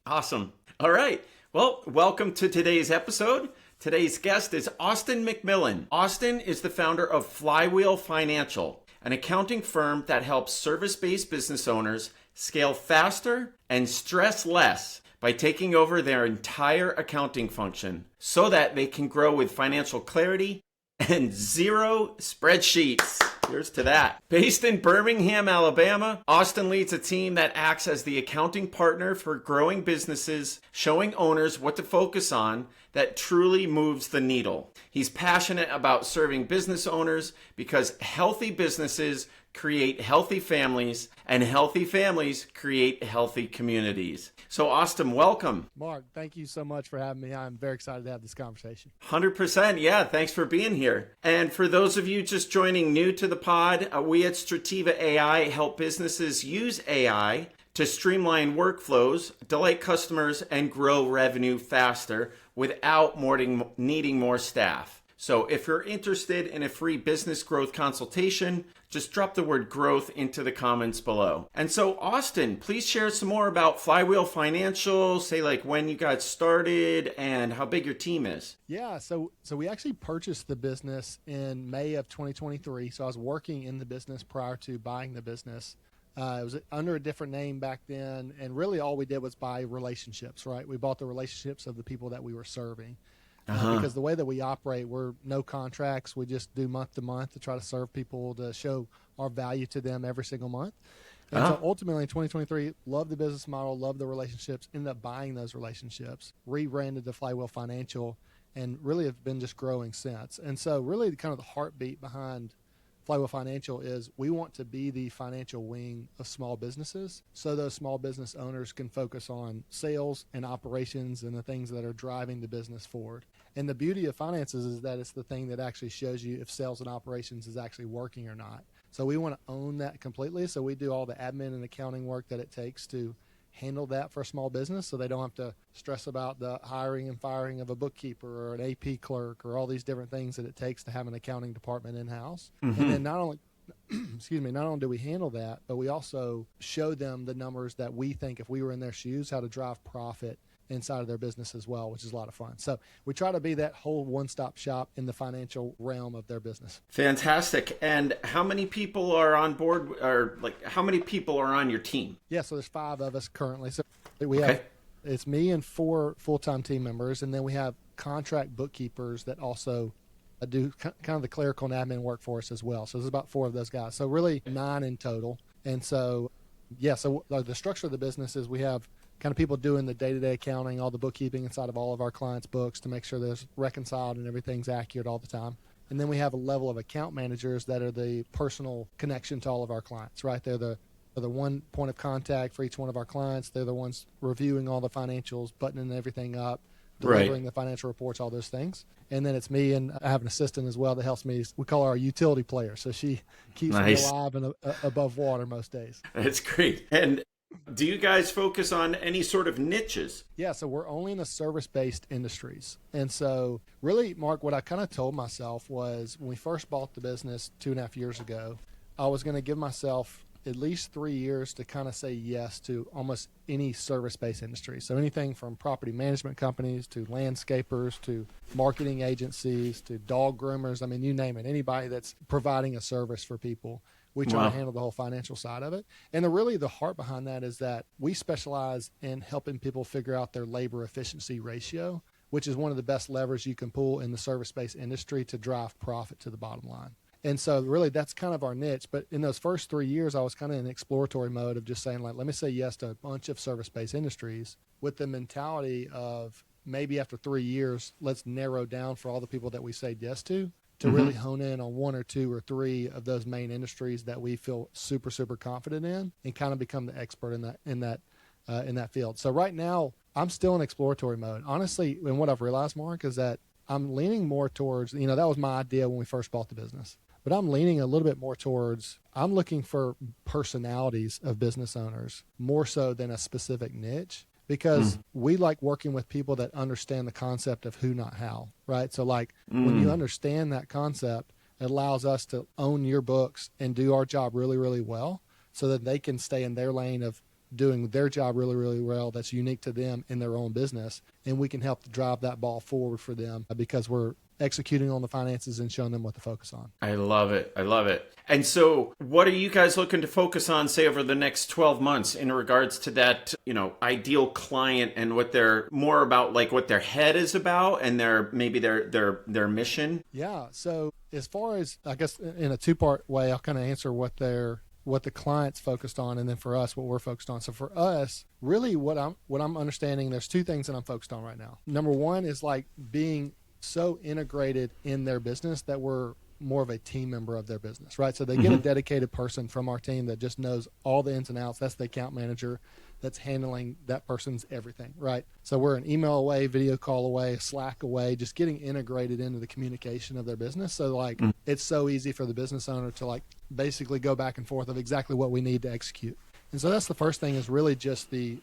Awesome. All right. Well, welcome to today's episode. Today's guest is Austin McMillan. Austin is the founder of Flywheel Financial, an accounting firm that helps service-based business owners scale faster and stress less by taking over their entire accounting function so that they can grow with financial clarity and zero spreadsheets. Here's to that. Based in Birmingham, Alabama, Austin leads a team that acts as the accounting partner for growing businesses, showing owners what to focus on that truly moves the needle. He's passionate about serving business owners because healthy businesses create healthy families, and healthy families create healthy communities. So Austin, welcome. Mark, thank you so much for having me. I'm very excited to have this conversation. 100%. Yeah, thanks for being here. And for those of you just joining new to the pod, we at Strativa AI help businesses use AI to streamline workflows, delight customers, and grow revenue faster without needing more staff. So if you're interested in a free business growth consultation, just drop the word growth into the comments below. And so Austin, please share some more about Flywheel Financial, say like when you got started and how big your team is. Yeah, so we actually purchased the business in May of 2023. So I was working in the business prior to buying the business. It was under a different name back then. And really all we did was buy relationships, right? We bought the relationships of the people that we were serving. Because the way that we operate, we're no contracts. We just do month to month to try to serve people, to show our value to them every single month. And so ultimately in 2023, loved the business model, loved the relationships, ended up buying those relationships, rebranded to Flywheel Financial, and really have been just growing since. And so really kind of the heartbeat behind Flywheel Financial is we want to be the financial wing of small businesses so those small business owners can focus on sales and operations and the things that are driving the business forward. And the beauty of finances is that it's the thing that actually shows you if sales and operations is actually working or not. So we want to own that completely. So we do all the admin and accounting work that it takes to handle that for a small business so they don't have to stress about the hiring and firing of a bookkeeper or an AP clerk or all these different things that it takes to have an accounting department in-house. And then not only not only do we handle that, but we also show them the numbers that we think if we were in their shoes, how to drive profit inside of their business as well, which is a lot of fun. So we try to be that whole one-stop shop in the financial realm of their business. Fantastic. And how many people are on board, or like how many people are on your team? Yeah, so there's 5 of us currently. So we have, it's me and 4 full-time team members, and then we have contract bookkeepers that also do kind of the clerical and admin work for us as well. So there's about 4 of those guys. So really 9 in total. And so, yeah, so the structure of the business is we have kind of people doing the day-to-day accounting, all the bookkeeping inside of all of our clients' books to make sure there's reconciled and everything's accurate all the time. And then we have a level of account managers that are the personal connection to all of our clients, right? They're the one point of contact for each one of our clients. They're the ones reviewing all the financials, buttoning everything up, delivering the financial reports, all those things. And then it's me, and I have an assistant as well that helps me. We call her our utility player. So she keeps me alive and above water most days. That's great. And do you guys focus on any sort of niches? Yeah, so we're only in the service-based industries. And so really, Mark, what I kind of told myself was when we first bought the business 2.5 years ago, I was going to give myself at least 3 years to kind of say yes to almost any service-based industry. So anything from property management companies to landscapers to marketing agencies to dog groomers. I mean, you name it, anybody that's providing a service for people. We try to handle the whole financial side of it. And the heart behind that is that we specialize in helping people figure out their labor efficiency ratio, which is one of the best levers you can pull in the service-based industry to drive profit to the bottom line. And so really that's kind of our niche. But in those first 3 years, I was kind of in exploratory mode of just saying, like, let me say yes to a bunch of service-based industries with the mentality of maybe after 3 years, let's narrow down for all the people that we say yes to really hone in on 1 or 2 or 3 of those main industries that we feel super, super confident in and kind of become the expert in that field. So right now I'm still in exploratory mode. Honestly, and what I've realized, Mark, is that I'm leaning more towards, that was my idea when we first bought the business, but I'm leaning a little bit more towards, I'm looking for personalities of business owners more so than a specific niche. Because we like working with people that understand the concept of who, not how, right? So like when you understand that concept, it allows us to own your books and do our job really, really well so that they can stay in their lane of doing their job really, really well that's unique to them in their own business. And we can help to drive that ball forward for them because we're executing on the finances and showing them what to focus on. I love it. I love it. And so what are you guys looking to focus on, say, over the next 12 months in regards to that, ideal client and what they're more about, like what their head is about and their mission? Yeah. So as far as, I guess in a two-part way, I'll kind of answer what the client's focused on, and then for us, what we're focused on. So for us, really what I'm understanding, there's two things that I'm focused on right now. Number one is like being so integrated in their business that we're more of a team member of their business, right? So they get a dedicated person from our team that just knows all the ins and outs. That's the account manager that's handling that person's everything, right? So we're an email away, video call away, Slack away, just getting integrated into the communication of their business. So like it's so easy for the business owner to like basically go back and forth of exactly what we need to execute. And so that's the first thing, is really just the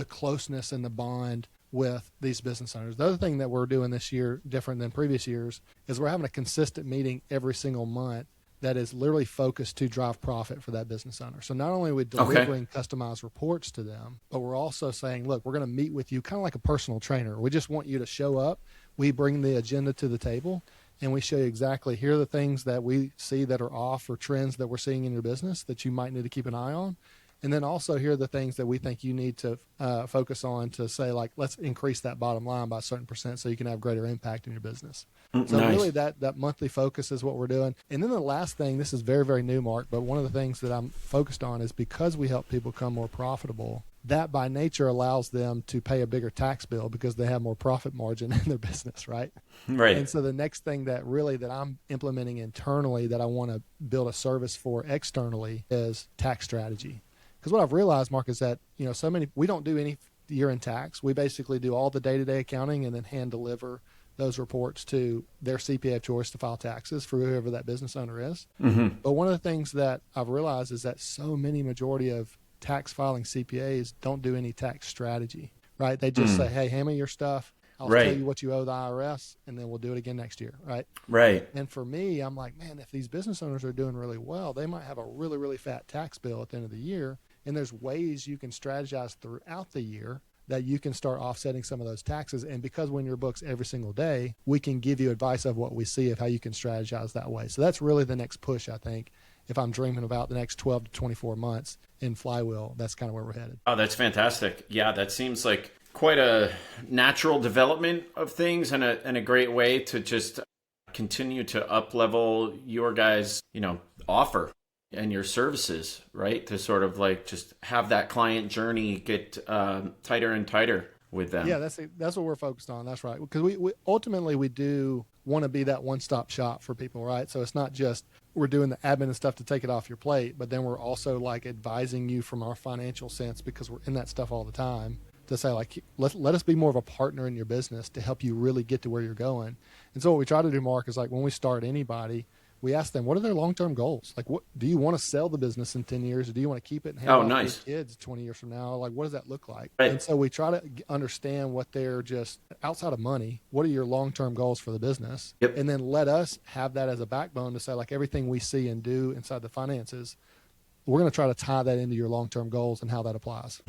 closeness and the bond with these business owners. The other thing that we're doing this year, different than previous years, is we're having a consistent meeting every single month that is literally focused to drive profit for that business owner. So not only are we delivering customized reports to them, but we're also saying, look, we're going to meet with you kind of like a personal trainer. We just want you to show up. We bring the agenda to the table and we show you exactly, here are the things that we see that are off or trends that we're seeing in your business that you might need to keep an eye on. And then also here are the things that we think you need to focus on to say, like, let's increase that bottom line by a certain percent so you can have greater impact in your business. So really that monthly focus is what we're doing. And then the last thing, this is very, very new, Mark, but one of the things that I'm focused on is because we help people become more profitable, that by nature allows them to pay a bigger tax bill because they have more profit margin in their business, right? Right. And so the next thing that I'm implementing internally that I want to build a service for externally is tax strategy. Because what I've realized, Mark, is that, we don't do any year-end tax. We basically do all the day-to-day accounting and then hand deliver those reports to their CPA of choice to file taxes for whoever that business owner is. But one of the things that I've realized is that so many majority of tax filing CPAs don't do any tax strategy, right? They just say, hey, hand me your stuff. I'll tell you what you owe the IRS, and then we'll do it again next year, right? Right. And for me, I'm like, man, if these business owners are doing really well, they might have a really, really fat tax bill at the end of the year. And there's ways you can strategize throughout the year that you can start offsetting some of those taxes. And because we're in your books every single day, we can give you advice of what we see of how you can strategize that way. So that's really the next push, I think. If I'm dreaming about the next 12 to 24 months in Flywheel, that's kind of where we're headed. Oh, that's fantastic. Yeah, that seems like quite a natural development of things and a great way to just continue to up-level your guys' offer and your services, right? To sort of like just have that client journey get tighter and tighter with them. Yeah, that's what we're focused on. That's right. Because we ultimately we do want to be that one-stop shop for people, right? So it's not just we're doing the admin and stuff to take it off your plate, but then we're also like advising you from our financial sense, because we're in that stuff all the time, to say like, let us be more of a partner in your business to help you really get to where you're going. And so what we try to do, Mark, is like when we start anybody, we ask them, what are their long-term goals? Like, what do you want to sell the business in 10 years? Or do you want to keep it and hand it off to your kids 20 years from now? Like, what does that look like? Right. And so we try to understand what they're just outside of money. What are your long-term goals for the business? Yep. And then let us have that as a backbone to say, like, everything we see and do inside the finances, we're going to try to tie that into your long-term goals and how that applies.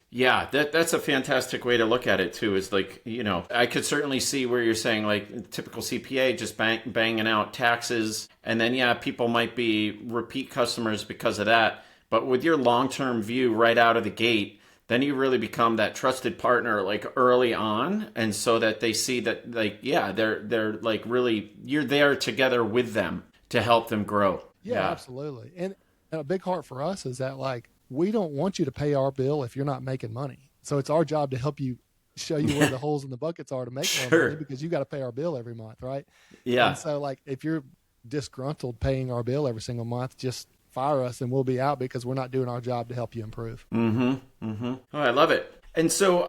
Yeah, that's a fantastic way to look at it too, is like, I could certainly see where you're saying like typical CPA just banging out taxes. And then, people might be repeat customers because of that. But with your long-term view right out of the gate, then you really become that trusted partner like early on. And so that they see that like, they're like really, you're there together with them to help them grow. Yeah, absolutely. And a big part for us is that like, we don't want you to pay our bill if you're not making money. So it's our job to help you, show you where the holes in the buckets are to make more money, because you got to pay our bill every month, right? Yeah. And so like if you're disgruntled paying our bill every single month, just fire us and we'll be out, because we're not doing our job to help you improve. Oh, I love it. And so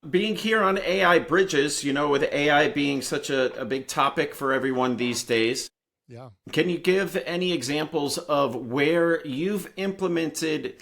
being here on AI Bridges, with AI being such a big topic for everyone these days, can you give any examples of where you've implemented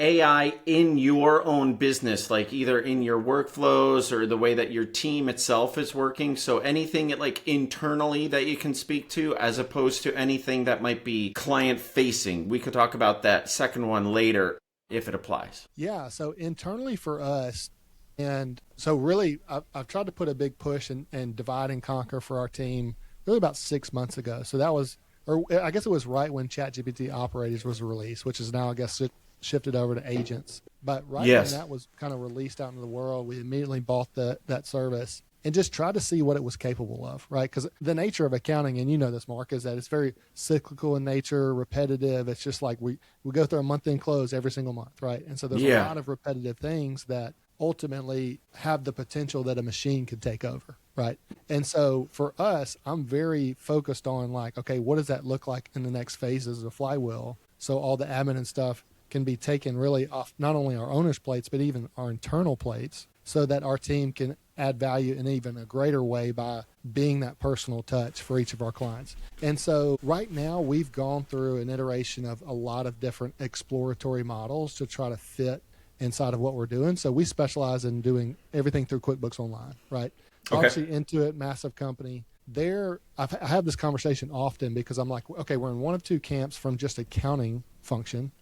AI in your own business, like either in your workflows or the way that your team itself is working? So anything like internally that you can speak to, as opposed to anything that might be client facing. We could talk about that second one later. if it applies? Yeah. So internally for us, and so really, I've tried to put a big push and divide and conquer for our team really about 6 months ago. So that was, or I guess it was right when ChatGPT Operators was released, which is now, I guess, shifted over to agents. But right when Yes. that was kind of released out into the world, we immediately bought that service and just tried to see what it was capable of, right? Because the nature of accounting, and you know this, Mark, is that it's very cyclical in nature, repetitive. It's just like we go through a month-end close every single month, right? And so there's a lot of repetitive things that ultimately have the potential that a machine could take over, right? And so for us, I'm very focused on like, okay, what does that look like in the next phases of Flywheel? So all the admin and stuff can be taken really off not only our owners' plates, but even our internal plates, so that our team can add value in even a greater way by being that personal touch for each of our clients. And so right now we've gone through an iteration of a lot of different exploratory models to try to fit inside of what we're doing. So we specialize in doing everything through QuickBooks Online, right? So obviously Intuit, massive company. I have this conversation often because I'm like, okay, we're in one of two camps from just accounting function.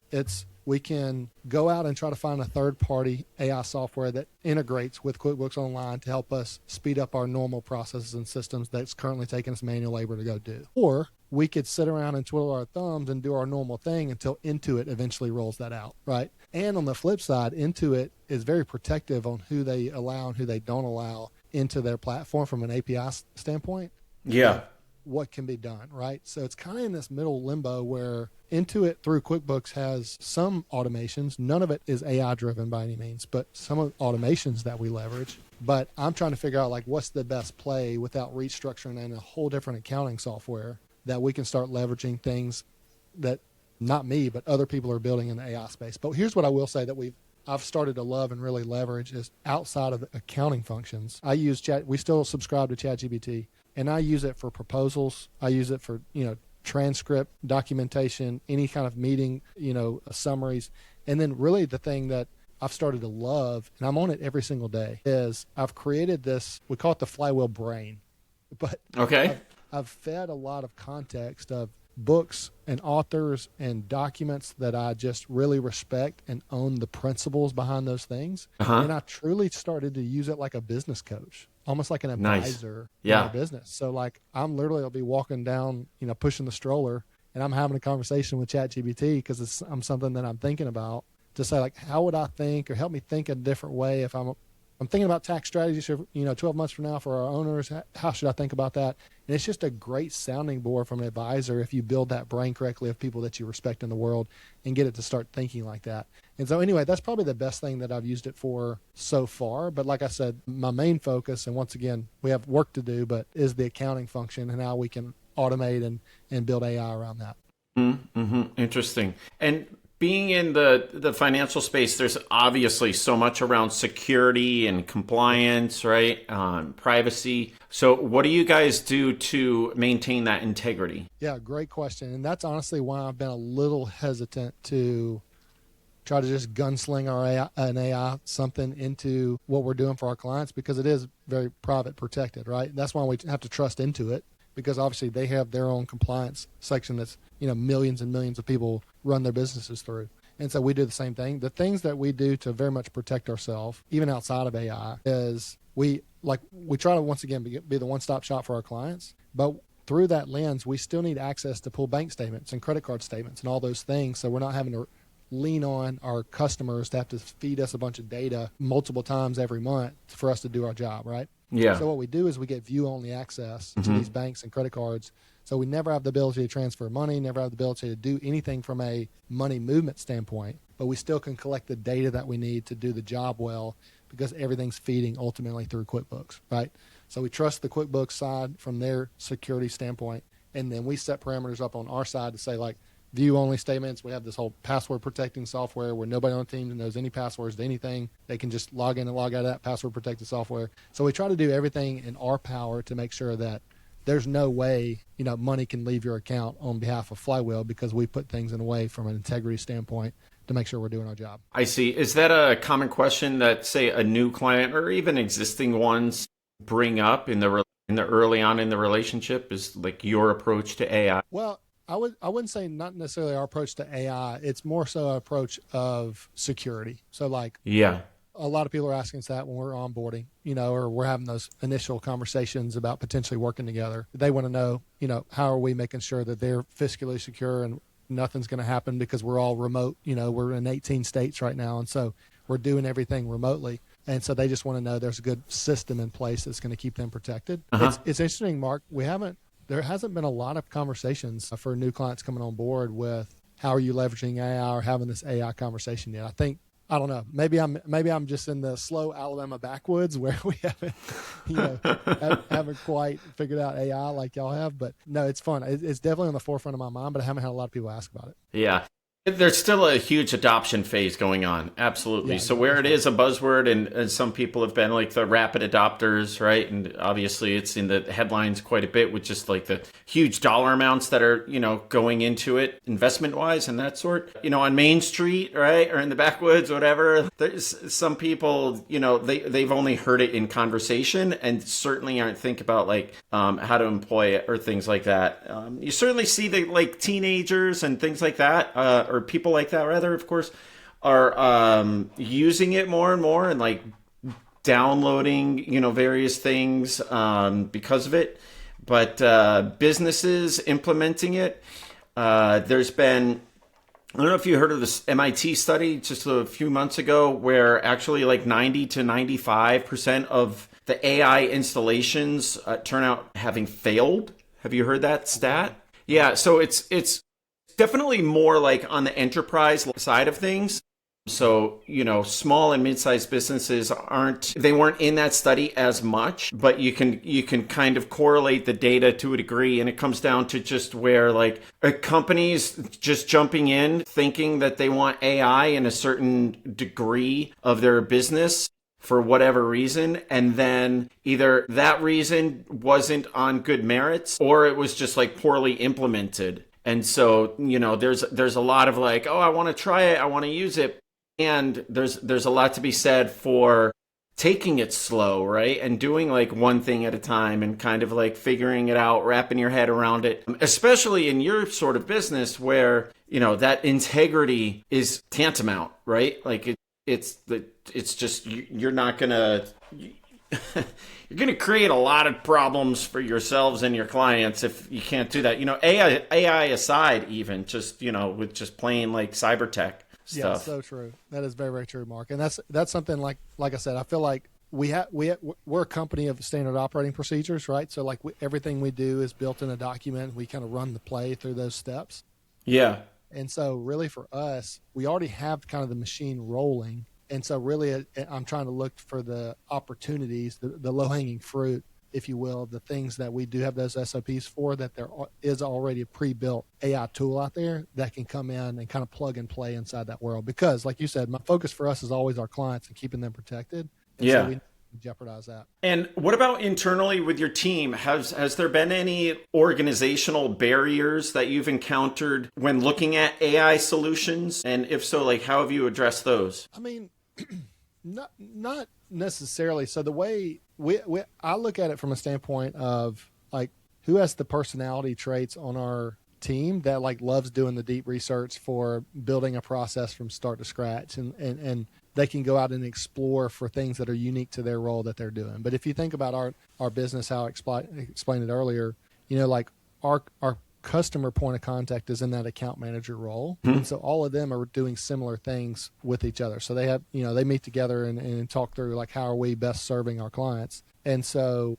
We can go out and try to find a third-party AI software that integrates with QuickBooks Online to help us speed up our normal processes and systems that's currently taking us manual labor to go do. Or we could sit around and twiddle our thumbs and do our normal thing until Intuit eventually rolls that out, right? And on the flip side, Intuit is very protective on who they allow and who they don't allow into their platform from an API standpoint. Yeah. What can be done, right? So it's kind of in this middle limbo where Intuit through QuickBooks has some automations. None of it is AI driven by any means, but some of the automations that we leverage. But I'm trying to figure out like what's the best play without restructuring in a whole different accounting software that we can start leveraging things that not me, but other people are building in the AI space. But here's what I will say that I've started to love and really leverage is outside of the accounting functions. We still subscribe to ChatGPT, and I use it for proposals. I use it for, transcript, documentation, any kind of meeting, summaries. And then really the thing that I've started to love, and I'm on it every single day, is I've created this, we call it the Flywheel brain. But I've fed a lot of context of books and authors and documents that I just really respect and own the principles behind those things. And I truly started to use it like a business coach, almost like an advisor in my business. So like I'll be walking down, pushing the stroller, and I'm having a conversation with ChatGPT because I'm something that I'm thinking about to say like, how would I think, or help me think a different way if I'm thinking about tax strategies for, 12 months from now for our owners. How should I think about that? And it's just a great sounding board from an advisor if you build that brain correctly of people that you respect in the world and get it to start thinking like that. And so anyway, that's probably the best thing that I've used it for so far. But like I said, my main focus, and once again, we have work to do, but is the accounting function and how we can automate and build AI around that. Mm-hmm. Interesting. And being in the financial space, there's obviously so much around security and compliance, right? Privacy. So what do you guys do to maintain that integrity? Yeah, great question. And that's honestly why I've been a little hesitant to try to just gunsling an AI something into what we're doing for our clients, because it is very private protected, right? That's why we have to trust into it, because obviously they have their own compliance section that's, millions and millions of people run their businesses through. And so we do the same thing. The things that we do to very much protect ourselves, even outside of AI, is we try to, once again, be the one-stop shop for our clients. But through that lens, we still need access to pull bank statements and credit card statements and all those things. So we're not having to lean on our customers to have to feed us a bunch of data multiple times every month for us to do our job, right? Yeah. So what we do is we get view-only access to these banks and credit cards. So we never have the ability to transfer money, never have the ability to do anything from a money movement standpoint, but we still can collect the data that we need to do the job well, because everything's feeding ultimately through QuickBooks, right? So we trust the QuickBooks side from their security standpoint, and then we set parameters up on our side to say like view-only statements. We have this whole password protecting software where nobody on the team knows any passwords to anything. They can just log in and log out of that password protected software. So we try to do everything in our power to make sure that there's no way, money can leave your account on behalf of Flywheel, because we put things in a way from an integrity standpoint to make sure we're doing our job. I see. Is that a common question that, say, a new client or even existing ones bring up in the early on in the relationship, is like your approach to AI? Well, I wouldn't say not necessarily our approach to AI. It's more so an approach of security. So like Yeah. a lot of people are asking us that when we're onboarding, or we're having those initial conversations about potentially working together. They want to know, how are we making sure that they're fiscally secure and nothing's going to happen because we're all remote. We're in 18 states right now. And so we're doing everything remotely. And so they just want to know there's a good system in place that's going to keep them protected. It's interesting, Mark. There hasn't been a lot of conversations for new clients coming on board with how are you leveraging AI or having this AI conversation yet. I don't know. Maybe I'm just in the slow Alabama backwoods where we haven't quite figured out AI like y'all have. But no, it's fun. It's definitely on the forefront of my mind, but I haven't had a lot of people ask about it. Yeah. There's still a huge adoption phase going on. Absolutely. Yeah, so where it is a buzzword and some people have been like the rapid adopters, right? And obviously it's in the headlines quite a bit with just like the huge dollar amounts that are, going into it investment wise and that sort, on Main Street, right? Or in the backwoods, whatever. There's some people, they've only heard it in conversation and certainly aren't think about like how to employ it or things like that. You certainly see the like teenagers and things like that, or people like that rather, of course, are using it more and more and like downloading, various things because of it. But businesses implementing it, there's been, I don't know if you heard of this MIT study just a few months ago where actually like 90 to 95% of the AI installations turn out having failed. Have you heard that stat? Yeah, so it's definitely more like on the enterprise side of things. So, small and mid-sized businesses they weren't in that study as much, but you can kind of correlate the data to a degree. And it comes down to just where like a company's just jumping in thinking that they want AI in a certain degree of their business for whatever reason. And then either that reason wasn't on good merits or it was just like poorly implemented. And so, there's a lot of like, oh, I want to try it. I want to use it. And there's a lot to be said for taking it slow, right? And doing like one thing at a time and kind of like figuring it out, wrapping your head around it, especially in your sort of business where, that integrity is tantamount, right? Like it's just, you're not going to... You're going to create a lot of problems for yourselves and your clients if you can't do that. AI aside, even just, with just plain like cyber tech stuff. Yeah, so true. That is very, very true, Mark. And that's something like I said, I feel like we're a company of standard operating procedures, right? So like everything we do is built in a document. We kind of run the play through those steps. Yeah. And so really for us, we already have kind of the machine rolling. And so really, I'm trying to look for the opportunities, the low-hanging fruit, if you will, the things that we do have those SOPs for, that there is already a pre-built AI tool out there that can come in and kind of plug and play inside that world. Because like you said, my focus for us is always our clients and keeping them protected. And yeah. So we jeopardize that. And what about internally with your team? Has there been any organizational barriers that you've encountered when looking at AI solutions? And if so, like how have you addressed those? I mean, not necessarily. So the way I look at it from a standpoint of like who has the personality traits on our team that like loves doing the deep research for building a process from start to scratch and they can go out and explore for things that are unique to their role that they're doing. But if you think about our business, how I explained it earlier, like our customer point of contact is in that account manager role. Mm-hmm. And so all of them are doing similar things with each other. So they have, they meet together and talk through like, how are we best serving our clients? And so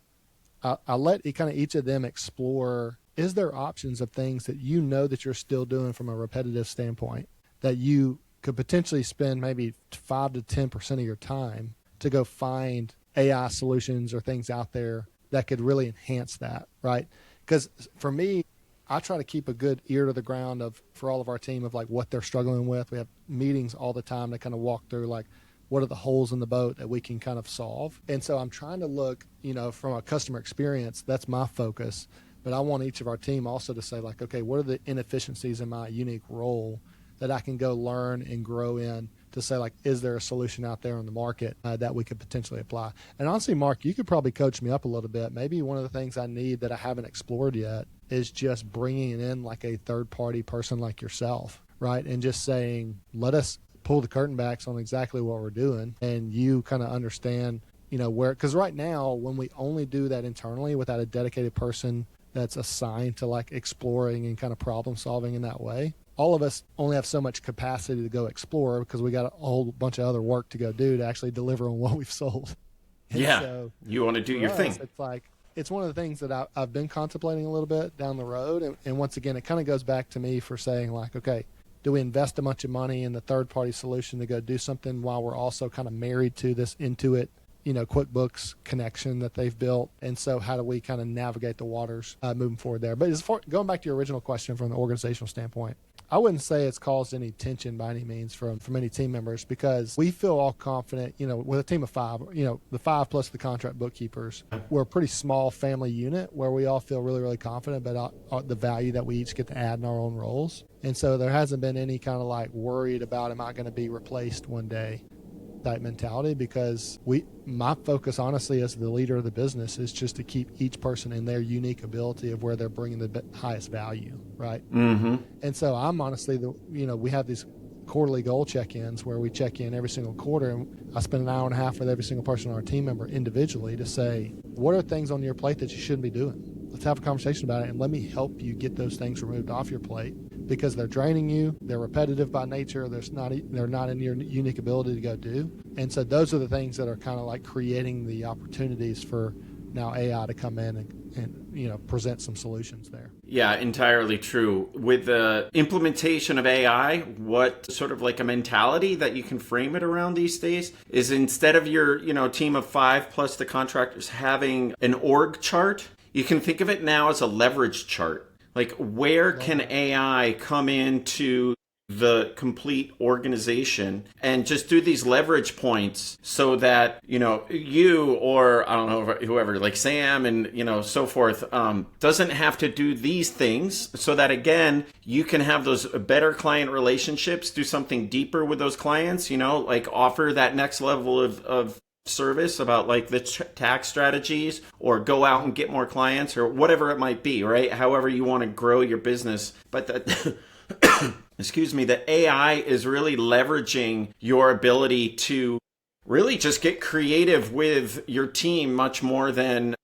I let kind of each of them explore, is there options of things that that you're still doing from a repetitive standpoint that you could potentially spend maybe 5 to 10% of your time to go find AI solutions or things out there that could really enhance that, right? Because for me, I try to keep a good ear to the ground for all of our team of like what they're struggling with. We have meetings all the time to kind of walk through like what are the holes in the boat that we can kind of solve. And so I'm trying to look, from a customer experience, that's my focus. But I want each of our team also to say like, okay, what are the inefficiencies in my unique role that I can go learn and grow in to say like, is there a solution out there on the market that we could potentially apply? And honestly, Mark, you could probably coach me up a little bit. Maybe one of the things I need that I haven't explored yet is just bringing in like a third party person like yourself, right? And just saying, let us pull the curtain backs on exactly what we're doing. And you kind of understand, where, because right now, when we only do that internally without a dedicated person that's assigned to like exploring and kind of problem solving in that way, all of us only have so much capacity to go explore because we got a whole bunch of other work to go do to actually deliver on what we've sold. And Yeah. so You want to do your thing. it's like, it's one of the things that I've been contemplating a little bit down the road. And once again, it kind of goes back to me for saying like, okay, do we invest a bunch of money in the third party solution to go do something while we're also kind of married to this Intuit, QuickBooks connection that they've built? And so how do we kind of navigate the waters moving forward there? But going back to your original question from the organizational standpoint, I wouldn't say it's caused any tension by any means from any team members, because we feel all confident, with a team of 5, the 5 plus the contract bookkeepers, we're a pretty small family unit where we all feel really, really confident about the value that we each get to add in our own roles. And so there hasn't been any kind of like worried about, am I going to be replaced one day type mentality, because my focus honestly as the leader of the business is just to keep each person in their unique ability of where they're bringing the highest value, right? Mm-hmm. And so I'm honestly we have these quarterly goal check-ins where we check in every single quarter, and I spend an hour and a half with every single person on our team member individually to say, what are things on your plate that you shouldn't be doing? Let's have a conversation about it, and let me help you get those things removed off your plate, because they're draining you, they're repetitive by nature, they're not in your unique ability to go do. And so those are the things that are kind of like creating the opportunities for now AI to come in and present some solutions there. Yeah, entirely true. With the implementation of AI, what sort of like a mentality that you can frame it around these days is, instead of your, team of 5 plus the contractors having an org chart, you can think of it now as a leverage chart. Like, where can AI come into the complete organization and just do these leverage points so that, you, or I don't know, whoever, like Sam and, so forth, doesn't have to do these things, so that, again, you can have those better client relationships, do something deeper with those clients, like offer that next level of service about like the tax strategies, or go out and get more clients, or whatever it might be, right? However you want to grow your business. But that excuse me, the AI is really leveraging your ability to really just get creative with your team much more than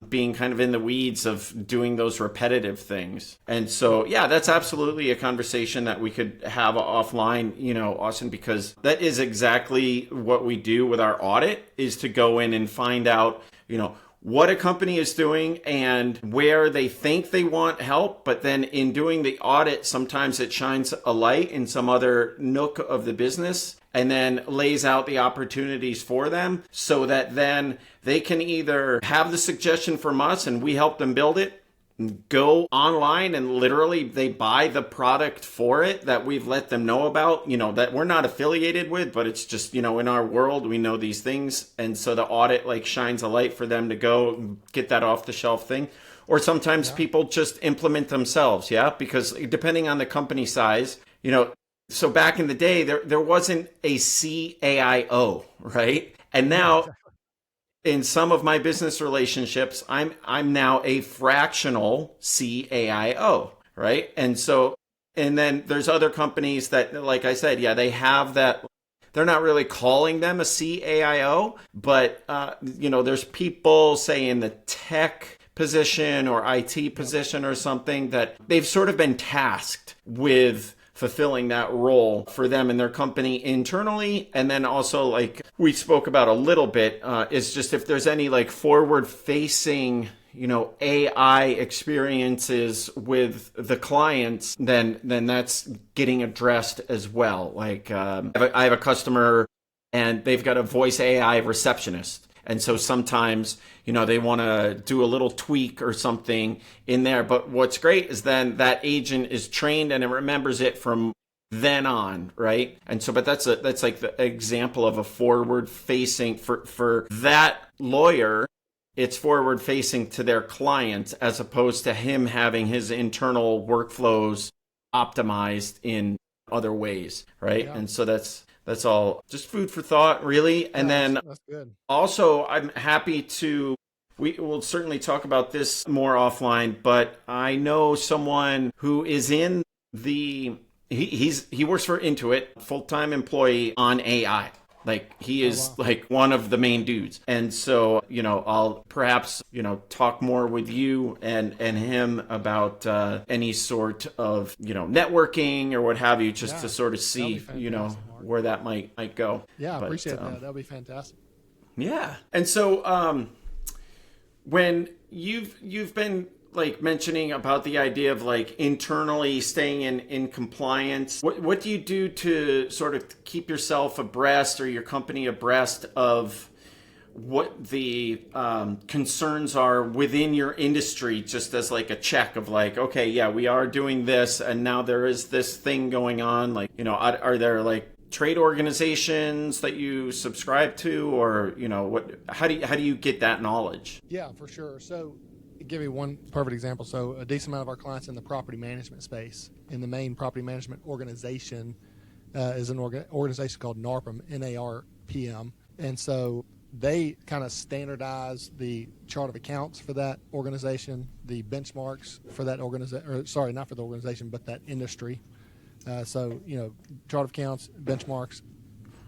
being kind of in the weeds of doing those repetitive things. And so, yeah, that's absolutely a conversation that we could have offline, Austin, because that is exactly what we do with our audit, is to go in and find out, what a company is doing and where they think they want help. But then in doing the audit, sometimes it shines a light in some other nook of the business and then lays out the opportunities for them, so that then they can either have the suggestion from us and we help them build it, go online and literally they buy the product for it that we've let them know about, that we're not affiliated with, but it's just, in our world, we know these things. And so the audit like shines a light for them to go get that off the shelf thing. Or sometimes people just implement themselves. Yeah. Because depending on the company size, so back in the day, there wasn't a CAIO, right? And now in some of my business relationships, I'm now a fractional CAIO, right? And then there's other companies that, like I said, they have that. They're not really calling them a CAIO, but there's people, say, in the tech position or IT position or something, that they've sort of been tasked with fulfilling that role for them and their company internally. And then also, like we spoke about a little bit, is just if there's any like forward facing, AI experiences with the clients, then that's getting addressed as well. Like I have a customer and they've got a voice AI receptionist. And so sometimes, they want to do a little tweak or something in there. But what's great is then that agent is trained and it remembers it from then on, right? And so, but that's like the example of a forward facing for that lawyer. It's forward facing to their clients, as opposed to him having his internal workflows optimized in other ways, right? Yeah. And so that's all just food for thought, really. And then that's good. Also, I'm happy to, We will certainly talk about this more offline, but I know someone who is in the he works for Intuit, full-time employee on AI. Like he is like one of the main dudes. And so, I'll perhaps, talk more with you and him about any sort of, networking or what have you, just to sort of see, where that might go. Yeah, I appreciate that. That'll be fantastic. Yeah. And so when you've been like mentioning about the idea of like internally staying in compliance, what do you do to sort of keep yourself abreast or your company abreast of what the concerns are within your industry, just as like a check of like, okay, yeah, we are doing this and now there is this thing going on, like, are there like trade organizations that you subscribe to, or how do you get that knowledge? Yeah, for sure. So give you one perfect example. So a decent amount of our clients in the property management space, in the main property management organization is an organization called NARPM, NARPM. And so they kind of standardize the chart of accounts for that organization, the benchmarks for that organization, or sorry, not for the organization, but that industry. So, chart of accounts, benchmarks.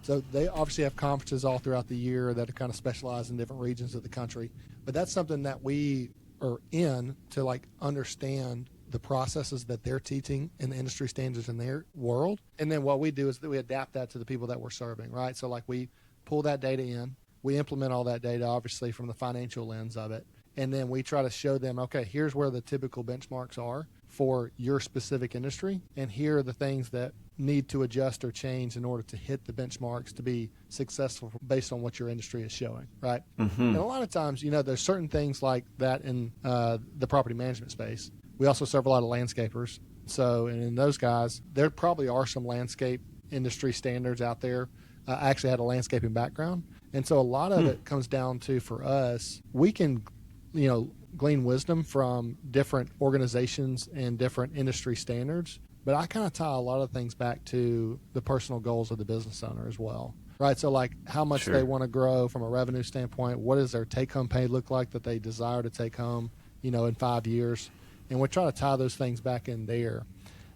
So they obviously have conferences all throughout the year that are kind of specialized in different regions of the country. But that's something that we are in to like understand the processes that they're teaching and the industry standards in their world. And then what we do is that we adapt that to the people that we're serving, right? So like we pull that data in, we implement all that data, obviously from the financial lens of it. And then we try to show them, okay, here's where the typical benchmarks are for your specific industry. And here are the things that need to adjust or change in order to hit the benchmarks to be successful based on what your industry is showing, right? Mm-hmm. And a lot of times, there's certain things like that in the property management space. We also serve a lot of landscapers. So, and in those guys, there probably are some landscape industry standards out there. I actually had a landscaping background. And so a lot of it comes down to, for us, we can glean wisdom from different organizations and different industry standards. But I kind of tie a lot of things back to the personal goals of the business owner as well, right? So like how much they want to grow from a revenue standpoint, what does their take-home pay look like that they desire to take home, in 5 years? And we try to tie those things back in there.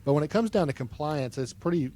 But when it comes down to compliance, it's pretty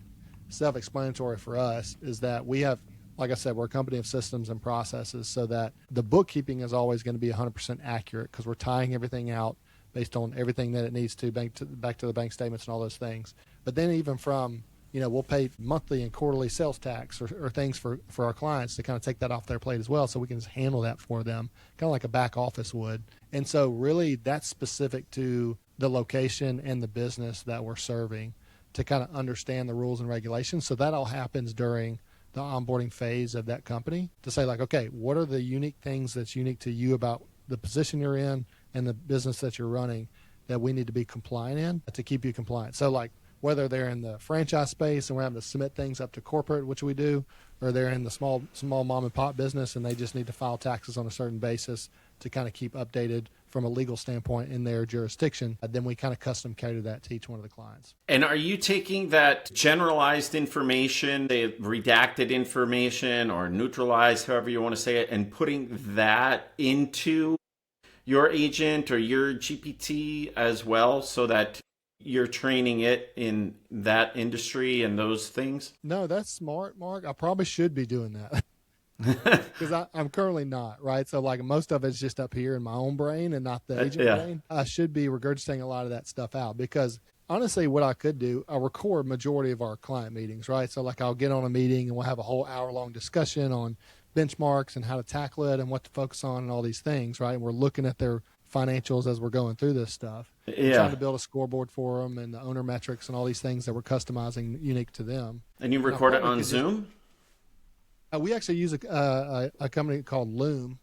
self-explanatory for us, is that we have, like I said, we're a company of systems and processes, so that the bookkeeping is always going to be 100% accurate because we're tying everything out based on everything that it needs to, back to the bank statements and all those things. But then even from, we'll pay monthly and quarterly sales tax or things for our clients to kind of take that off their plate as well, so we can just handle that for them, kind of like a back office would. And so really that's specific to the location and the business that we're serving to kind of understand the rules and regulations. So that all happens during the onboarding phase of that company to say like, okay, what are the unique things that's unique to you about the position you're in and the business that you're running that we need to be compliant in to keep you compliant. So like whether they're in the franchise space and we're having to submit things up to corporate, which we do, or they're in the small mom and pop business and they just need to file taxes on a certain basis to kind of keep updated from a legal standpoint in their jurisdiction, then we kind of custom cater that to each one of the clients. And are you taking that generalized information, the redacted information or neutralized, however you want to say it, and putting that into your agent or your GPT as well, so that you're training it in that industry and those things? No, that's smart, Mark. I probably should be doing that. Because I'm currently not, right? So like most of it's just up here in my own brain and not the agent brain. I should be regurgitating a lot of that stuff out, because honestly what I could do, I record majority of our client meetings, right? So like I'll get on a meeting and we'll have a whole hour-long discussion on benchmarks and how to tackle it and what to focus on and all these things, right? And we're looking at their financials as we're going through this stuff. Trying to build a scoreboard for them and the owner metrics and all these things that we're customizing unique to them. And you record it on Zoom? We actually use a company called Loom.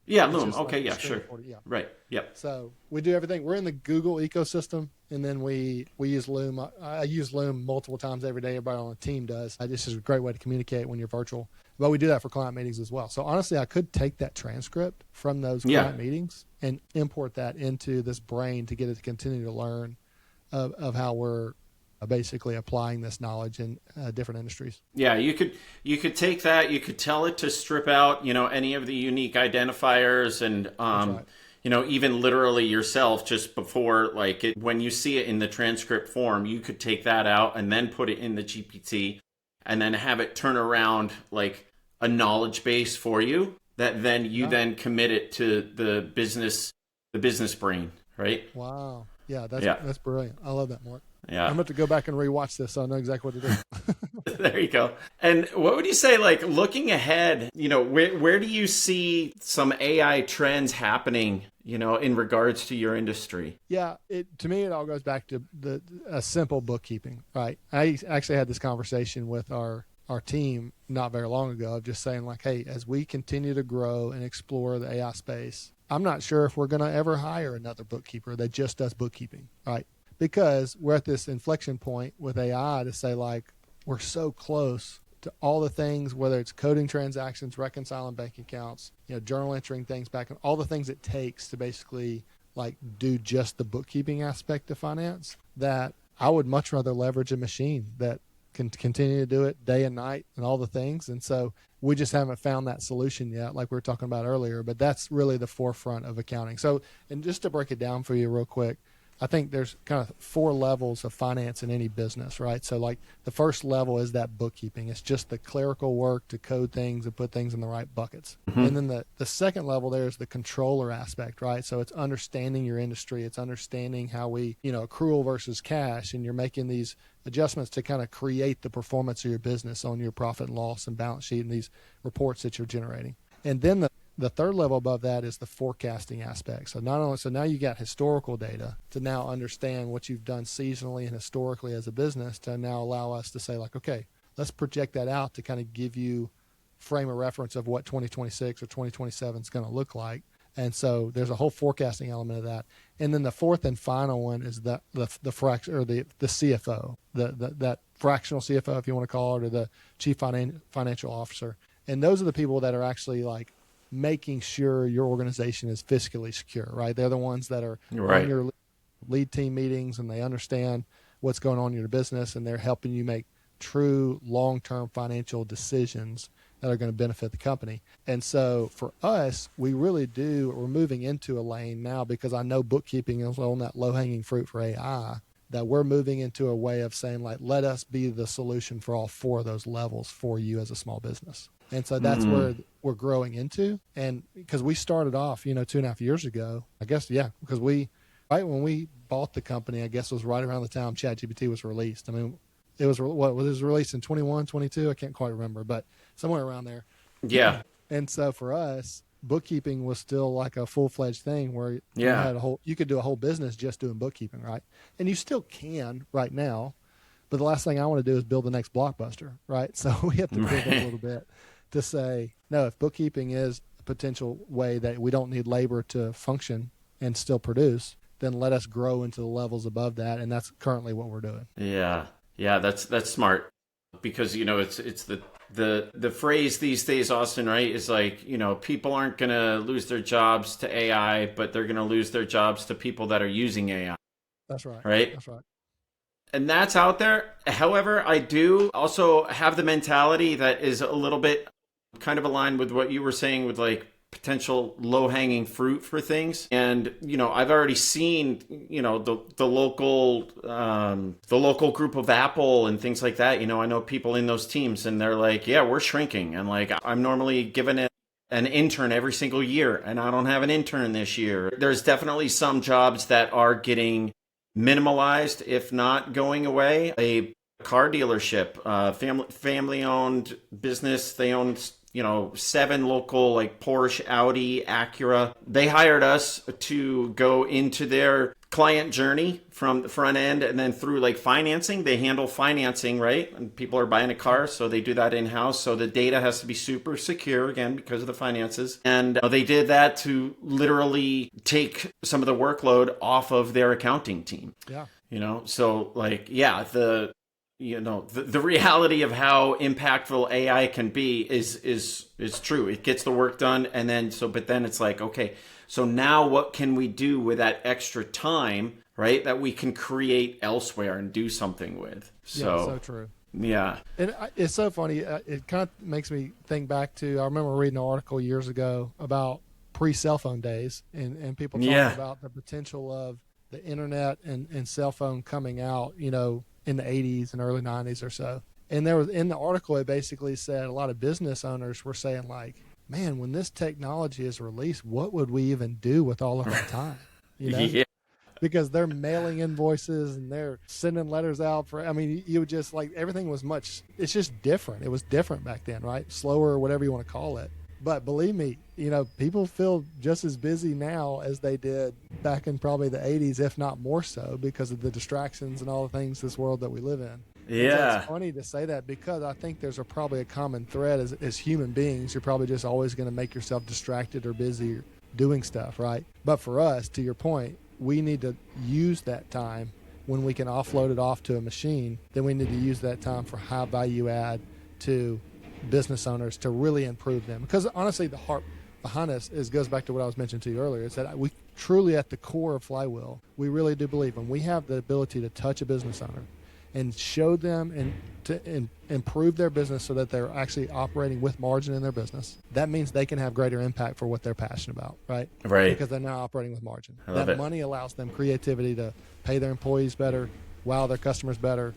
Yeah, Loom. Okay, yeah, sure. Yeah. Right, yep. So we do everything. We're in the Google ecosystem, and then we use Loom. I use Loom multiple times every day. Everybody on the team does. This is a great way to communicate when you're virtual. But we do that for client meetings as well. So honestly, I could take that transcript from those client meetings and import that into this brain to get it to continue to learn of how we're basically applying this knowledge in different industries. Yeah, you could take that, you could tell it to strip out, any of the unique identifiers and That's right. even literally yourself just before when you see it in the transcript form, you could take that out and then put it in the GPT and then have it turn around like a knowledge base for you that then you then commit it to the business brain, right? Wow. Yeah, Yeah. that's brilliant. I love that, Mark. Yeah. I'm going to go back and rewatch this so I know exactly what to do. There you go. And what would you say, like looking ahead, where do you see some AI trends happening, in regards to your industry? Yeah, to me, it all goes back to a simple bookkeeping, right? I actually had this conversation with our team not very long ago of just saying like, hey, as we continue to grow and explore the AI space, I'm not sure if we're going to ever hire another bookkeeper that just does bookkeeping, right? Because we're at this inflection point with AI to say like, we're so close to all the things, whether it's coding transactions, reconciling bank accounts, journal entering things back, all the things it takes to basically like do just the bookkeeping aspect of finance, that I would much rather leverage a machine that can continue to do it day and night and all the things. And so we just haven't found that solution yet, like we were talking about earlier, but that's really the forefront of accounting. So, and just to break it down for you real quick, I think there's kind of 4 levels of finance in any business, right? So like the first level is that bookkeeping. It's just the clerical work to code things and put things in the right buckets. Mm-hmm. And then the second level there is the controller aspect, right? So it's understanding your industry. It's understanding how we, accrual versus cash, and you're making these adjustments to kind of create the performance of your business on your profit and loss and balance sheet and these reports that you're generating. And then the third level above that is the forecasting aspect. So now you got historical data to now understand what you've done seasonally and historically as a business to now allow us to say like, okay, let's project that out to kind of give you frame of reference of what 2026 or 2027 is going to look like. And so there's a whole forecasting element of that. And then the fourth and final one is the fraction, or the CFO, that fractional CFO, if you want to call it, or the chief financial officer. And those are the people that are actually like making sure your organization is fiscally secure, right? They're the ones that are on your lead team meetings, and they understand what's going on in your business, and they're helping you make true long-term financial decisions that are going to benefit the company. And so for us, we're moving into a lane now, because I know bookkeeping is on that low-hanging fruit for AI, that we're moving into a way of saying like, let us be the solution for all 4 of those levels for you as a small business. And so that's where we're growing into. And because we started off, 2.5 years ago, I guess, because right when we bought the company, I guess it was right around the time ChatGPT was released. I mean, it was released in 21, 22? I can't quite remember, but somewhere around there. Yeah. And so for us, bookkeeping was still like a full-fledged thing where you could do a whole business just doing bookkeeping, right? And you still can right now, but the last thing I want to do is build the next Blockbuster, right? So we have to pivot a little bit to say, no, if bookkeeping is a potential way that we don't need labor to function and still produce, then let us grow into the levels above that. And that's currently what we're doing. Yeah. Yeah. That's smart, because, it's the phrase these days, Austin, right, is like, people aren't going to lose their jobs to AI, but they're going to lose their jobs to people that are using AI. That's right. Right. That's right. And that's out there. However, I do also have the mentality that is a little bit kind of aligned with what you were saying with like potential low-hanging fruit for things. And, I've already seen, the local group of Apple and things like that. I know people in those teams, and they're like, yeah, we're shrinking. And like, I'm normally given an intern every single year, and I don't have an intern this year. There's definitely some jobs that are getting minimalized, if not going away. A car dealership, family-owned business. They own 7 local, like Porsche, Audi, Acura. They hired us to go into their client journey from the front end and then through like financing. They handle financing, right? And people are buying a car, so they do that in-house. So the data has to be super secure, again, because of the finances. And they did that to literally take some of the workload off of their accounting team. Yeah. So like, yeah, the reality of how impactful AI can be is true. It gets the work done. And then, but then it's like, okay, so now what can we do with that extra time right? That we can create elsewhere and do something with. Yeah, so true. Yeah. And it's so funny. It kind of makes me think back to, I remember reading an article years ago about pre-cell phone days and people talking about the potential of the internet and cell phone coming out, in the 80s and early 90s or so. And there was, in the article, it basically said a lot of business owners were saying like, man, when this technology is released, what would we even do with all of our time? Yeah. Because they're mailing invoices and they're sending letters out you would just like, everything was it's just different. It was different back then, right? Slower, or whatever you want to call it. But believe me, people feel just as busy now as they did back in probably the 80s, if not more so, because of the distractions and all the things, this world that we live in. Yeah. So it's funny to say that, because I think there's probably a common thread as human beings. You're probably just always going to make yourself distracted or busy doing stuff, right? But for us, to your point, we need to use that time when we can offload it off to a machine. Then we need to use that time for high value add to business owners to really improve them. Because honestly, the heart behind us goes back to what I was mentioning to you earlier. Is that we truly, at the core of Flywheel, we really do believe when we have the ability to touch a business owner and show them and to improve their business so that they're actually operating with margin in their business, that means they can have greater impact for what they're passionate about, right? Right. Because they're now operating with margin. I love That it. money allows them creativity to pay their employees better, wow their customers better,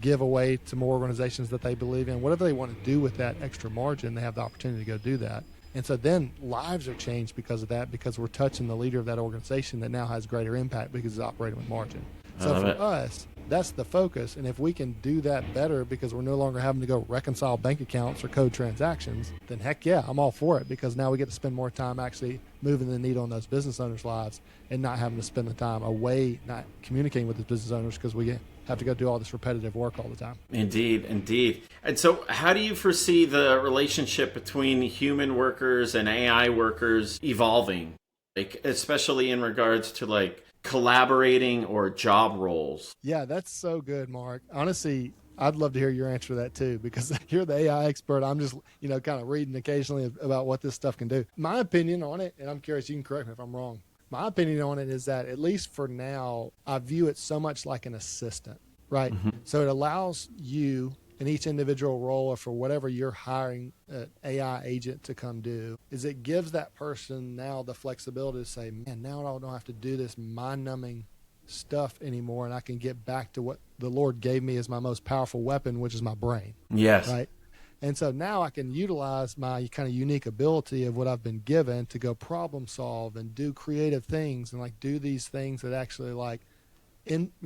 give away to more organizations that they believe in. Whatever they want to do with that extra margin, they have the opportunity to go do that. And so then lives are changed because of that, because we're touching the leader of that organization that now has greater impact because it's operating with margin. So for us, that's the focus. And if we can do that better because we're no longer having to go reconcile bank accounts or code transactions, then heck yeah, I'm all for it, because now we get to spend more time actually moving the needle in those business owners' lives and not having to spend the time away, not communicating with the business owners because we have to go do all this repetitive work all the time. Indeed, indeed. And so how do you foresee the relationship between human workers and AI workers evolving, like especially in regards to like collaborating or job roles? Yeah, that's so good, Mark. Honestly, I'd love to hear your answer to that too, because you're the AI expert. I'm just, kind of reading occasionally about what this stuff can do. My opinion on it, and I'm curious, you can correct me if I'm wrong. My opinion on it is that, at least for now, I view it so much like an assistant, right? Mm-hmm. So it allows you in each individual role, or for whatever you're hiring an AI agent to come do, is it gives that person now the flexibility to say, man, now I don't have to do this mind-numbing stuff anymore, and I can get back to what the Lord gave me as my most powerful weapon, which is my brain. Yes. Right? And so now I can utilize my kind of unique ability of what I've been given to go problem solve and do creative things and like do these things that actually like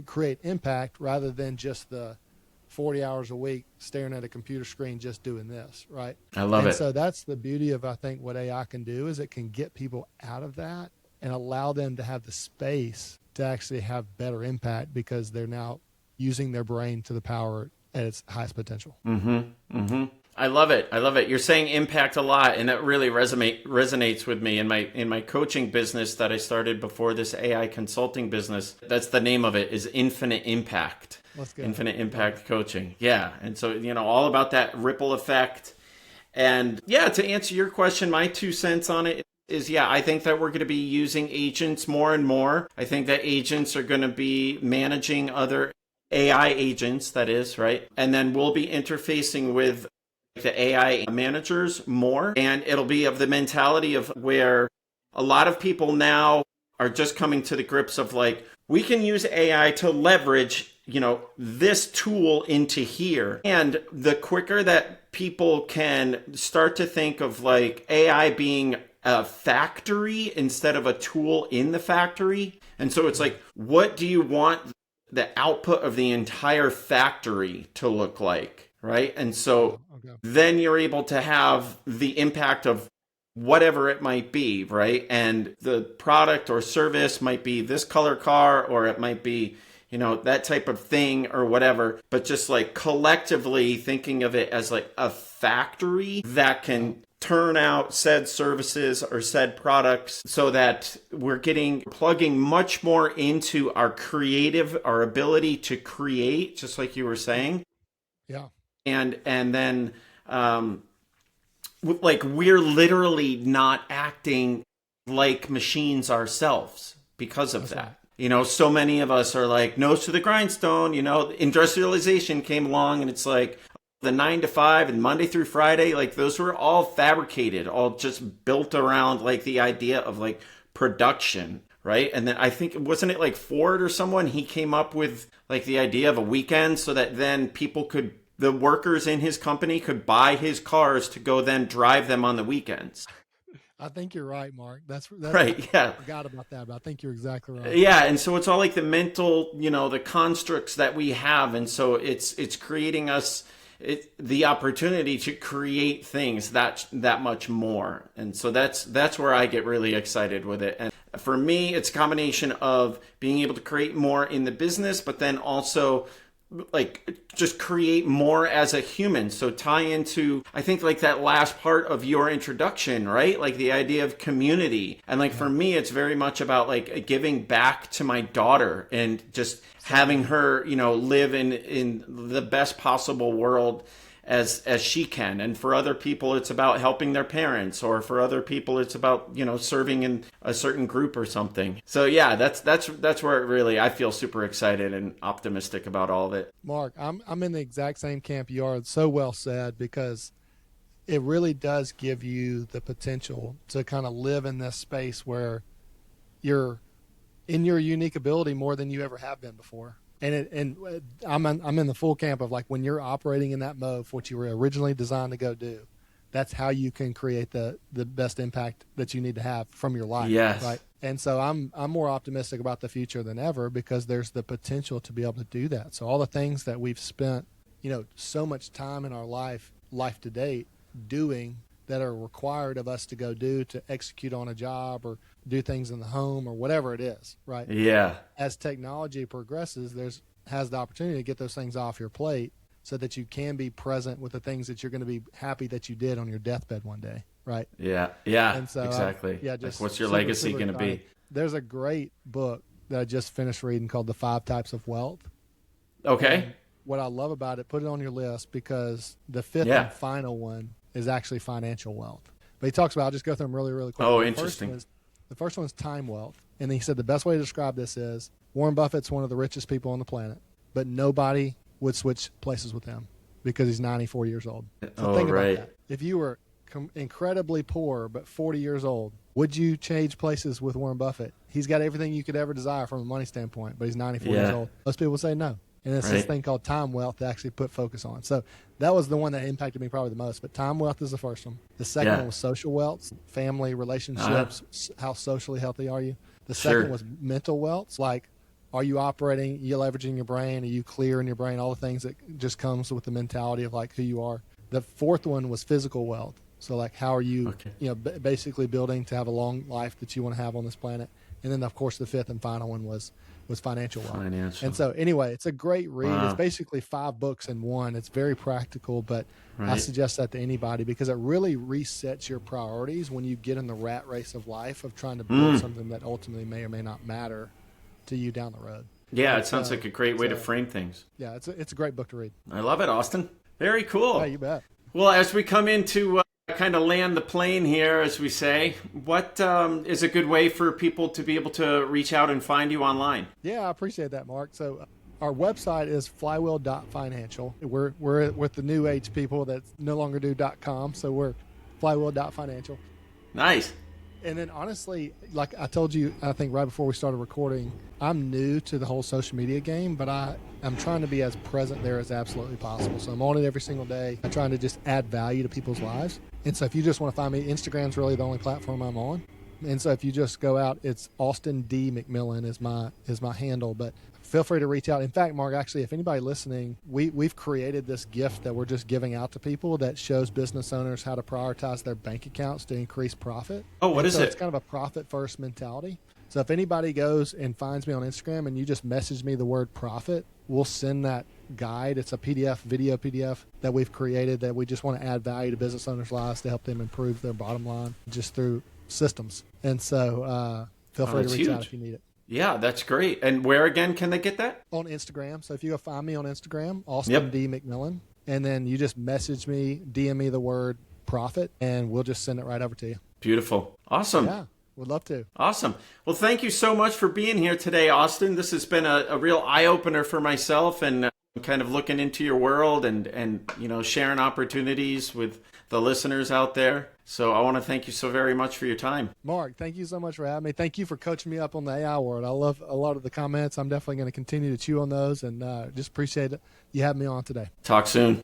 create impact, rather than just the 40 hours a week staring at a computer screen just doing this, right? I love it. So that's the beauty of, I think, what AI can do, is it can get people out of that and allow them to have the space to actually have better impact, because they're now using their brain to the power at its highest potential. Mm-hmm. Mm-hmm. I love it. I love it. You're saying impact a lot, and that really resonates with me in my coaching business that I started before this AI consulting business. That's the name of it, is Infinite Impact. Let's go. Infinite Impact Coaching. Yeah. And so, all about that ripple effect. And yeah, to answer your question, my 2 cents on it is, I think that we're going to be using agents more and more. I think that agents are going to be managing other AI agents, that is, right? And then we'll be interfacing with the AI managers more. And it'll be of the mentality of where a lot of people now are just coming to the grips of like, we can use AI to leverage, this tool into here. And the quicker that people can start to think of like AI being a factory instead of a tool in the factory. And so it's like, what do you want the output of the entire factory to look like? Right. And so then you're able to have the impact of whatever it might be. Right. And the product or service might be this color car, or it might be, that type of thing or whatever. But just like collectively thinking of it as like a factory that can turn out said services or said products, so that we're plugging much more into our ability to create, just like you were saying. Yeah. And then, like, we're literally not acting like machines ourselves because of that. so many of us are like nose to the grindstone. Industrialization came along and it's like the 9 to 5 and Monday through Friday, like those were all fabricated, all just built around like the idea of like production, right? And then I think, wasn't it like Ford or someone, he came up with like the idea of a weekend so that then the workers in his company could buy his cars to go then drive them on the weekends. I think you're right, Mark. That's Right. Yeah. I forgot about that, but I think you're exactly right. Yeah. And so it's all like the mental, the constructs that we have. And so it's creating us the opportunity to create things that much more. And so that's where I get really excited with it. And for me, it's a combination of being able to create more in the business, but then also like just create more as a human. So tie into, I think, like that last part of your introduction, right? Like the idea of community. And like for me, it's very much about like giving back to my daughter and just having her, live in the best possible world as she can. And for other people, it's about helping their parents, or for other people, it's about, serving in a certain group or something. So yeah, that's where it really, I feel super excited and optimistic about all of it. Mark, I'm in the exact same camp you are. It's so well said, because it really does give you the potential to kind of live in this space where you're in your unique ability more than you ever have been before. And I'm in the full camp of like, when you're operating in that mode for what you were originally designed to go do, that's how you can create the best impact that you need to have from your life. Yes. Right. And so I'm more optimistic about the future than ever, because there's the potential to be able to do that. So all the things that we've spent, so much time in our life to date doing, that are required of us to go do, to execute on a job or do things in the home or whatever it is, right? Yeah. As technology progresses, has the opportunity to get those things off your plate so that you can be present with the things that you're going to be happy that you did on your deathbed one day, right? Yeah. Yeah. And so, exactly. just like, what's your super, legacy super going to be? There's a great book that I just finished reading called The 5 Types of Wealth. Okay. And what I love about it, put it on your list, because the fifth Yeah. and final one is actually financial wealth. But he talks about, I'll just go through them really, really quick. Oh, interesting. The first one is time wealth. And he said the best way to describe this is Warren Buffett's one of the richest people on the planet, but nobody would switch places with him because he's 94 years old. So think about that. If you were incredibly poor but 40 years old, would you change places with Warren Buffett? He's got everything you could ever desire from a money standpoint, but he's 94 years old. Most people would say no. And it's this thing called time wealth to actually put focus on. So that was the one that impacted me probably the most. But time wealth is the first one. The second one was social wealth, family, relationships, how socially healthy are you? The second was mental wealth. Like, are you operating, you leveraging your brain? Are you clear in your brain? All the things that just comes with the mentality of like who you are. The fourth one was physical wealth. So like, how are you, basically building to have a long life that you want to have on this planet? And then of course the fifth and final one was financial wealth. And so anyway, it's a great read. Wow. It's basically 5 books in one. It's very practical, but I suggest that to anybody because it really resets your priorities when you get in the rat race of life of trying to build something that ultimately may or may not matter to you down the road. Yeah, it sounds like a great way to frame things. Yeah, it's a great book to read. I love it, Austin. Very cool. Yeah, you bet. Well, as we come into kind of land the plane here, as we say, what is a good way for people to be able to reach out and find you online? Yeah, I appreciate that, Mark. So our website is flywheel.financial. We're with the new age people that no longer do .com, so we're flywheel.financial. Nice. And then honestly, like I told you, I think right before we started recording, I'm new to the whole social media game, but I'm trying to be as present there as absolutely possible. So I'm on it every single day. I'm trying to just add value to people's lives. And so if you just want to find me, Instagram's really the only platform I'm on. And so if you just go out, it's Austin D. McMillan is my handle, but feel free to reach out. In fact, Mark, actually, if anybody listening, we've created this gift that we're just giving out to people that shows business owners how to prioritize their bank accounts to increase profit. Oh, what is it? It's kind of a profit first mentality. So if anybody goes and finds me on Instagram and you just message me the word profit, we'll send that guide. It's a PDF, video PDF that we've created that we just want to add value to business owners' lives to help them improve their bottom line just through systems. And so feel free to reach out if you need it. Yeah, that's great. And where again can they get that? On Instagram. So if you go find me on Instagram, Austin D. McMillan, and then you just message me, DM me the word profit, and we'll just send it right over to you. Beautiful. Awesome. Yeah. Would love to. Awesome. Well, thank you so much for being here today, Austin. This has been a real eye-opener for myself, and kind of looking into your world and sharing opportunities with the listeners out there. So I want to thank you so very much for your time. Mark, thank you so much for having me. Thank you for coaching me up on the AI world. I love a lot of the comments. I'm definitely going to continue to chew on those, and just appreciate you having me on today. Talk soon.